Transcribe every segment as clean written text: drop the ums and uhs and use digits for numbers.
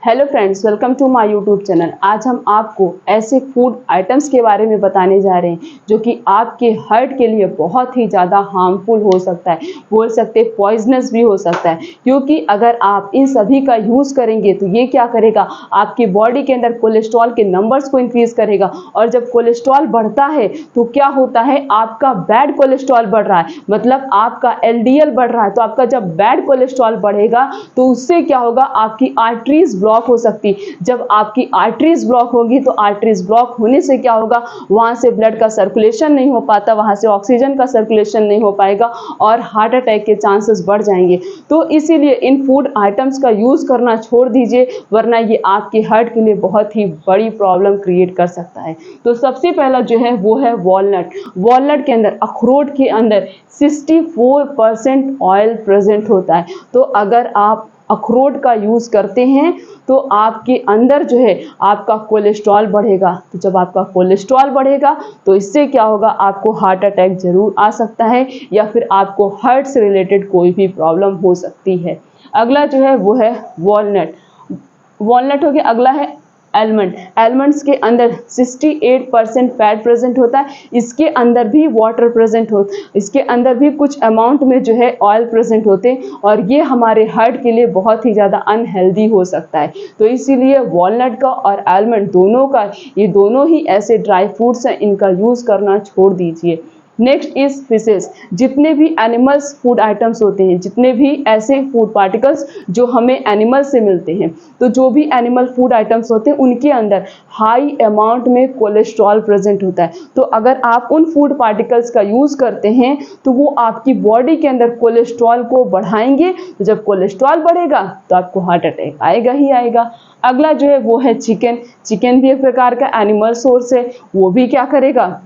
Hello friends, welcome to my YouTube channel. आज हम आपको ऐसे फूड आइटम्स के बारे में बताने जा रहे हैं जो कि आपके हार्ट के लिए बहुत ही ज़्यादा हार्मफुल हो सकता है, बोल सकते हैं पॉइजनस भी हो सकता है। क्योंकि अगर आप इन सभी का यूज़ करेंगे तो ये क्या करेगा, आपकी बॉडी के अंदर कोलेस्ट्रॉल के नंबर्स को इंक्रीज करेगा। और जब कोलेस्ट्रॉल बढ़ता है तो क्या होता है, आपका बैड कोलेस्ट्रॉल बढ़ रहा है, मतलब आपका एलडीएल बढ़ रहा है। तो आपका जब बैड कोलेस्ट्रॉल बढ़ेगा तो उससे क्या होगा, आपकी आर्टरीज ब्लॉक हो सकती। जब आपकी आर्टरीज ब्लॉक होगी तो आर्टरीज ब्लॉक होने से क्या होगा, वहां से ब्लड का सर्कुलेशन नहीं हो पाता, वहां से ऑक्सीजन का सर्कुलेशन नहीं हो पाएगा और हार्ट अटैक के चांसेस बढ़ जाएंगे। तो इसीलिए इन फूड आइटम्स का यूज करना छोड़ दीजिए, वरना ये आपके हार्ट के लिए बहुत ही बड़ी प्रॉब्लम क्रिएट कर सकता है। तो सबसे पहला जो है वो है वॉलनट। वॉलनट के अंदर, अखरोट के अंदर 64% ऑयल प्रेजेंट होता है। तो अगर आप अखरोट का यूज़ करते हैं तो आपके अंदर जो है आपका कोलेस्ट्रॉल बढ़ेगा। तो जब आपका कोलेस्ट्रॉल बढ़ेगा तो इससे क्या होगा, आपको हार्ट अटैक जरूर आ सकता है या फिर आपको हार्ट से रिलेटेड कोई भी प्रॉब्लम हो सकती है। अगला जो है वो है वॉलनट। वॉलनट हो गया। अगला है एलमंड। एलमंड्स के अंदर 68% फैट प्रेजेंट होता है। इसके अंदर भी वाटर प्रेजेंट हो, इसके अंदर भी कुछ अमाउंट में जो है ऑयल प्रेजेंट होते हैं और ये हमारे हार्ट के लिए बहुत ही ज़्यादा अनहेल्दी हो सकता है। तो इसीलिए वॉलनट का और एलमंड दोनों का, ये दोनों ही ऐसे ड्राई फ्रूट्स हैं, इनका यूज़ करना छोड़ दीजिए। Next is fishes. जितने भी एनिमल्स फूड आइटम्स होते हैं, जितने भी ऐसे फूड पार्टिकल्स जो हमें एनिमल से मिलते हैं, तो जो भी एनिमल फूड आइटम्स होते हैं उनके अंदर हाई अमाउंट में कोलेस्ट्रॉल प्रेजेंट होता है। तो अगर आप उन फूड पार्टिकल्स का यूज़ करते हैं तो वो आपकी बॉडी के अंदर कोलेस्ट्रॉल को बढ़ाएंगे। तो जब कोलेस्ट्रॉल बढ़ेगा तो आपको हार्ट अटैक आएगा ही आएगा। अगला जो है वो है चिकन। चिकन भी एक प्रकार का एनिमल सोर्स है, वो भी क्या करेगा,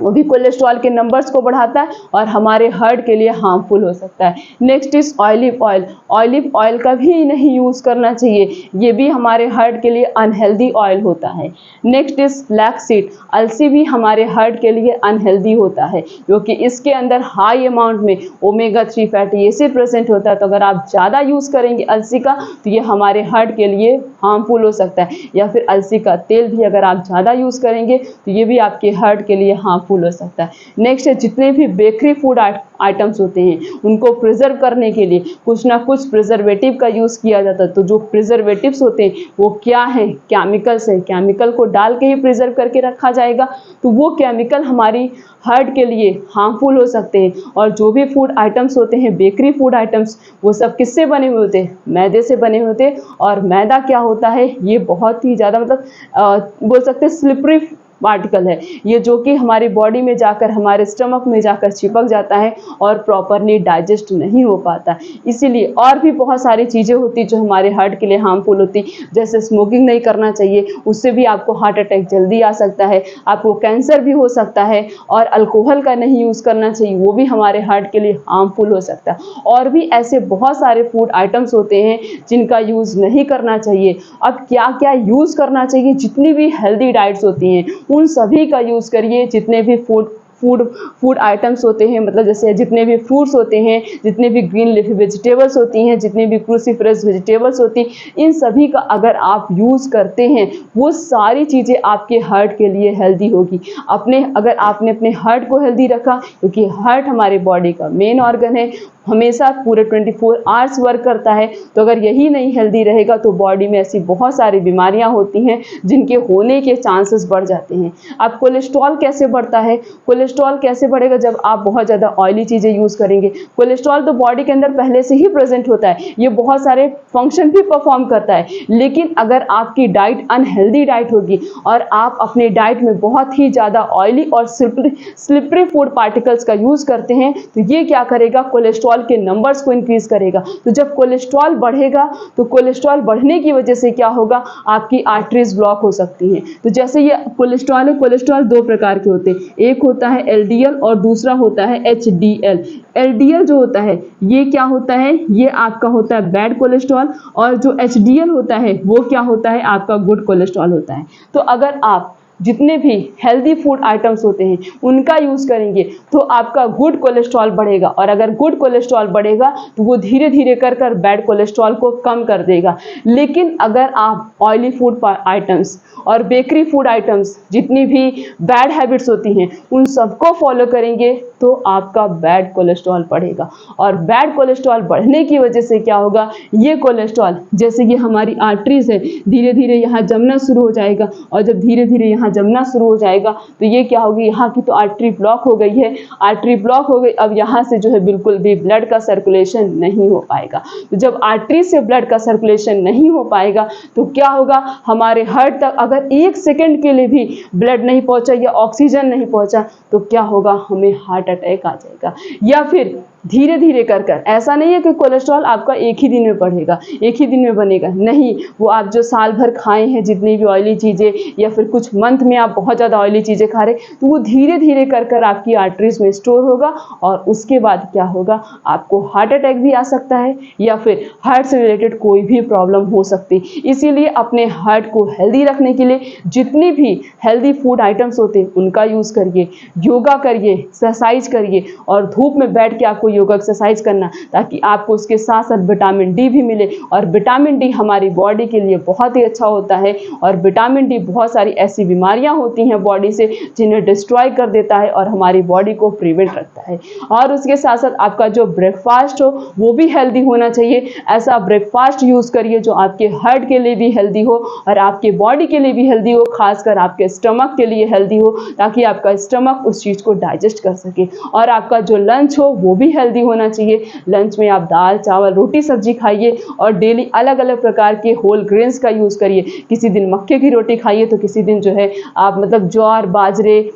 वो भी कोलेस्ट्रॉल के नंबर्स को बढ़ाता है और हमारे हार्ट के लिए हार्मफुल हो सकता है। Next is olive oil. Olive oil का भी नहीं यूज़ करना चाहिए, ये भी हमारे हार्ट के लिए अनहेल्दी ऑयल होता है। Next is flax seed. अलसी भी हमारे हार्ट के लिए अनहेल्दी होता है क्योंकि इसके अंदर हाई अमाउंट में ओमेगा 3 फैटी एसिड प्रेजेंट होता है। तो अगर आप ज़्यादा यूज़ करेंगे अलसी का तो ये हमारे हार्ट के लिए हार्मफुल हो सकता है। या फिर अलसी का तेल भी अगर आप ज़्यादा यूज़ करेंगे तो ये भी आपके हार्ट के लिए हार्मफुल हो सकता है। नेक्स्ट है, जितने भी बेकरी फूड आइटम्स होते हैं उनको प्रिजर्व करने के लिए कुछ ना कुछ प्रिजर्वेटिव का यूज़ किया जाता है। तो जो प्रिजर्वेटिव्स होते हैं वो क्या है, केमिकल्स है। केमिकल को डाल के ही प्रिजर्व करके रखा जाएगा, तो वो केमिकल हमारी हार्ट के लिए हार्मफुल हो सकते हैं। और जो भी फूड आइटम्स होते हैं, बेकरी फूड आइटम्स, वो सब किससे बने हुए होते हैं, मैदे से बने हुए होते हैं। और मैदा क्या होता है, ये बहुत ही ज़्यादा मतलब बोल सकते हैं स्लिपरी पार्टिकल है ये, जो कि हमारी बॉडी में जाकर, हमारे स्टमक में जाकर चिपक जाता है और प्रॉपरली डाइजेस्ट नहीं हो पाता। इसीलिए और भी बहुत सारी चीज़ें होती जो हमारे हार्ट के लिए हार्मफुल होती, जैसे स्मोकिंग नहीं करना चाहिए, उससे भी आपको हार्ट अटैक जल्दी आ सकता है, आपको कैंसर भी हो सकता है। और अल्कोहल का नहीं यूज़ करना चाहिए, वो भी हमारे हार्ट के लिए हार्मफुल हो सकता है। और भी ऐसे बहुत सारे फूड आइटम्स होते हैं जिनका यूज़ नहीं करना चाहिए। अब क्या क्या यूज़ करना चाहिए, जितनी भी हेल्दी डाइट्स होती हैं उन सभी का यूज़ करिए। जितने भी फूड आइटम्स होते हैं, मतलब जैसे जितने भी फ्रूट्स होते हैं, जितने भी ग्रीन लीफी वेजिटेबल्स होती हैं, जितने भी क्रूसीफरस वेजिटेबल्स होती हैं, इन सभी का अगर आप यूज़ करते हैं वो सारी चीज़ें आपके हार्ट के लिए हेल्दी होगी। अगर आपने अपने हार्ट को हेल्दी रखा, क्योंकि हार्ट हमारे बॉडी का मेन ऑर्गन है, हमेशा पूरे 24 आवर्स वर्क करता है। तो अगर यही नहीं हेल्दी रहेगा तो बॉडी में ऐसी बहुत सारी बीमारियां होती हैं जिनके होने के चांसेस बढ़ जाते हैं। अब कोलेस्ट्रॉल कैसे बढ़ता है, कोलेस्ट्रॉल कैसे बढ़ेगा, जब आप बहुत ज़्यादा ऑयली चीज़ें यूज़ करेंगे। कोलेस्ट्रॉल तो बॉडी के अंदर पहले से ही प्रेजेंट होता है, ये बहुत सारे फंक्शन भी परफॉर्म करता है। लेकिन अगर आपकी डाइट अनहेल्दी डाइट होगी और आप अपने डाइट में बहुत ही ज़्यादा ऑयली और स्लिपरी फूड पार्टिकल्स का यूज़ करते हैं तो ये क्या करेगा, कोलेस्ट्रॉल के नंबर्स को इंक्रीज करेगा। तो जब कोलेस्ट्रॉल बढ़ेगा तो कोलेस्ट्रॉल बढ़ने की वजह से क्या होगा, आपकी आर्टरीज ब्लॉक हो सकती हैं। तो जैसे ये कोलेस्ट्रॉल है, कोलेस्ट्रॉल दो प्रकार के होते हैं, एक होता है एलडीएल और दूसरा होता है एचडीएल। एलडीएल जो होता है ये क्या होता है, ये आपका होता है बैड कोलेस्ट्रॉल, और जो एचडीएल होता है वो क्या होता है, आपका गुड कोलेस्ट्रॉल होता है। तो अगर आप जितने भी हेल्दी फूड आइटम्स होते हैं उनका यूज़ करेंगे तो आपका गुड कोलेस्ट्रॉल बढ़ेगा, और अगर गुड कोलेस्ट्रॉल बढ़ेगा तो वो धीरे धीरे कर बैड कोलेस्ट्रॉल को कम कर देगा। लेकिन अगर आप ऑयली फूड आइटम्स और बेकरी फूड आइटम्स, जितनी भी बैड हैबिट्स होती हैं, उन सबको फॉलो करेंगे तो आपका बैड कोलेस्ट्रॉल बढ़ेगा। और बैड कोलेस्ट्रॉल बढ़ने की वजह से क्या होगा, ये कोलेस्ट्रॉल जैसे ये हमारी आर्टरीज है, धीरे धीरे यहाँ जमना शुरू हो जाएगा, और जब धीरे धीरे यहाँ जमना शुरू हो जाएगा तो ये क्या होगी, यहाँ की तो आर्टरी ब्लॉक हो गई है, आर्टरी ब्लॉक हो गई, अब यहाँ से जो है बिल्कुल भी ब्लड का सर्कुलेशन नहीं हो पाएगा। तो जब आर्टरी से ब्लड का सर्कुलेशन नहीं हो पाएगा तो क्या होगा, हमारे हार्ट तक अगर 1 सेकंड के लिए भी ब्लड नहीं पहुंचा या ऑक्सीजन नहीं पहुंचा तो क्या होगा, हमें हार्ट अटैक आ जाएगा। या फिर धीरे धीरे कर ऐसा नहीं है कि कोलेस्ट्रॉल आपका एक ही दिन में बढ़ेगा, एक ही दिन में बनेगा, नहीं, वो आप जो साल भर खाए हैं जितनी भी ऑयली चीज़ें, या फिर कुछ मंथ में आप बहुत ज़्यादा ऑयली चीज़ें खा रहे, तो वो धीरे धीरे कर आपकी आर्टरीज में स्टोर होगा, और उसके बाद क्या होगा, आपको हार्ट अटैक भी आ सकता है, या फिर हार्ट से रिलेटेड कोई भी प्रॉब्लम हो सकती। इसीलिए अपने हार्ट को हेल्दी रखने के लिए जितनी भी हेल्दी फूड आइटम्स होते हैं उनका यूज़ करिए, योगा करिए, एक्सरसाइज करिए, और धूप में बैठ के आपको योगा एक्सरसाइज करना, ताकि आपको उसके साथ साथ विटामिन डी भी मिले। और विटामिन डी हमारी बॉडी के लिए बहुत ही अच्छा होता है, और विटामिन डी बहुत सारी ऐसी बीमारियां होती हैं बॉडी से जिन्हें डिस्ट्रॉय कर देता है और हमारी बॉडी को प्रिवेंट रखता है। और उसके साथ साथ आपका जो ब्रेकफास्ट हो वो भी हेल्दी होना चाहिए। ऐसा ब्रेकफास्ट यूज़ करिए जो आपके हार्ट के लिए भी हेल्दी हो और आपके बॉडी के लिए भी हेल्दी हो, खासकर आपके स्टमक के लिए हेल्दी हो, ताकि आपका स्टमक उस चीज़ को डाइजेस्ट कर सके। और आपका जो लंच हो वो भी हेल्दी होना चाहिए। लंच में आप दाल चावल रोटी सब्जी खाइए, और डेली अलग अलग प्रकार के होल ग्रेन्स का यूज़ करिए। किसी दिन मक्के की रोटी खाइए तो किसी दिन जो है आप मतलब ज्वार बाजरे,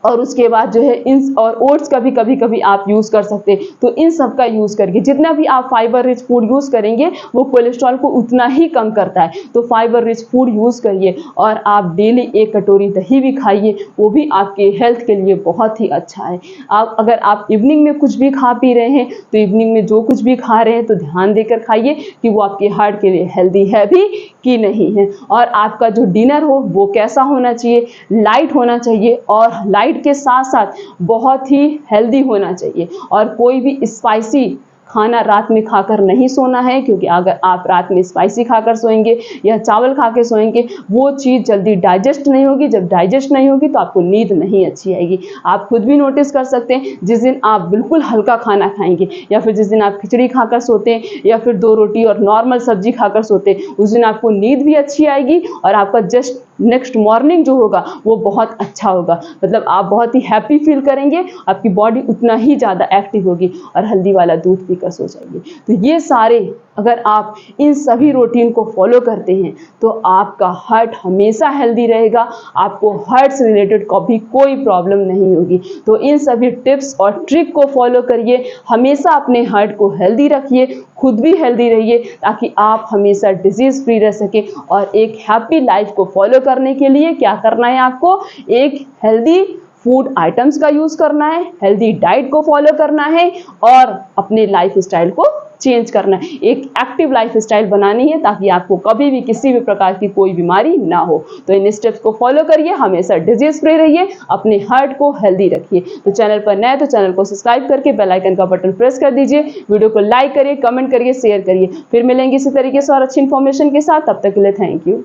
और उसके बाद जो है इन और ओट्स का भी कभी कभी आप यूज़ कर सकते हैं। तो इन सब का यूज़ करके जितना भी आप फाइबर रिच फूड यूज़ करेंगे वो कोलेस्ट्रॉल को उतना ही कम करता है। तो फाइबर रिच फूड यूज़ करिए, और आप डेली 1 कटोरी दही भी खाइए, वो भी आपके हेल्थ के लिए बहुत ही अच्छा है। आप अगर आप इवनिंग में कुछ भी खा पी रहे हैं तो इवनिंग में जो कुछ भी खा रहे हैं तो ध्यान देकर खाइए कि वो आपके हार्ट के लिए हेल्दी है भी कि नहीं है। और आपका जो डिनर हो वो कैसा होना चाहिए, लाइट होना चाहिए, और लाइट के साथ साथ बहुत ही हेल्दी होना चाहिए। और कोई भी स्पाइसी खाना रात में खाकर नहीं सोना है, क्योंकि अगर आप रात में स्पाइसी खाकर सोएंगे या चावल खा के सोएंगे वो चीज़ जल्दी डाइजेस्ट नहीं होगी। जब डाइजेस्ट नहीं होगी तो आपको नींद नहीं अच्छी आएगी। आप खुद भी नोटिस कर सकते हैं, जिस दिन आप बिल्कुल हल्का खाना खाएंगे, या फिर जिस दिन आप खिचड़ी खाकर सोते हैं, या फिर 2 रोटी और नॉर्मल सब्जी खाकर सोते हैं, उस दिन आपको नींद भी अच्छी आएगी, और आपका जस्ट नेक्स्ट मॉर्निंग जो होगा वो बहुत अच्छा होगा। मतलब आप बहुत ही हैप्पी फील करेंगे, आपकी बॉडी उतना ही ज़्यादा एक्टिव होगी, और हल्दी वाला दूध पीकर सो जाइए। तो ये सारे अगर आप इन सभी रूटीन को फॉलो करते हैं तो आपका हार्ट हमेशा हेल्दी रहेगा, आपको हार्ट से रिलेटेड कभी कोई प्रॉब्लम नहीं होगी। तो इन सभी टिप्स और ट्रिक को फॉलो करिए, हमेशा अपने हार्ट को हेल्दी रखिए, खुद भी हेल्दी रहिए, ताकि आप हमेशा डिजीज़ फ्री रह सके। और एक हैप्पी लाइफ को फॉलो करने के लिए क्या करना है, आपको एक हेल्दी फूड आइटम्स का यूज़ करना है, हेल्दी डाइट को फॉलो करना है, और अपने लाइफ स्टाइल को चेंज करना है। एक एक्टिव लाइफ स्टाइल बनानी है ताकि आपको कभी भी किसी भी प्रकार की कोई बीमारी ना हो। तो इन स्टेप्स को फॉलो करिए, हमेशा डिजीज फ्री रहिए, अपने हार्ट को हेल्दी रखिए। तो चैनल पर नए तो चैनल को सब्सक्राइब करके बेल आइकन का बटन प्रेस कर दीजिए, वीडियो को लाइक करिए, कमेंट करिए, शेयर करिए। फिर मिलेंगे इसी तरीके से और अच्छी इन्फॉर्मेशन के साथ। तब तक के लिए थैंक यू।